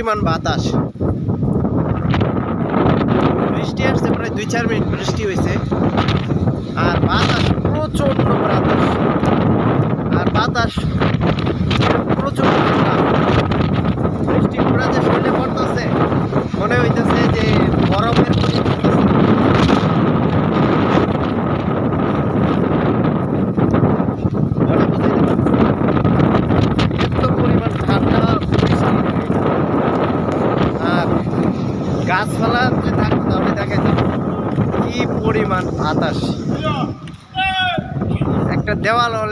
পরিমাণ বাতাস। বৃষ্টি আসছে, প্রায় 2-4 মিনিট বৃষ্টি হয়েছে, আর বাতাস প্রচন্ড বাতাস, আর বাতাস প্রচন্ড ঠান্ডা। বৃষ্টি পুরা যে শরীরে পড়তেছে, মনে হইতেছে যে গরমের প্রতি পড়তেছে। এত পরিমাণ ঠান্ডা বৃষ্টি, আর গাছপালা যে থাকতো তাহলে দেখা যেত কি পরিমাণ বাতাস। একটা দেওয়াল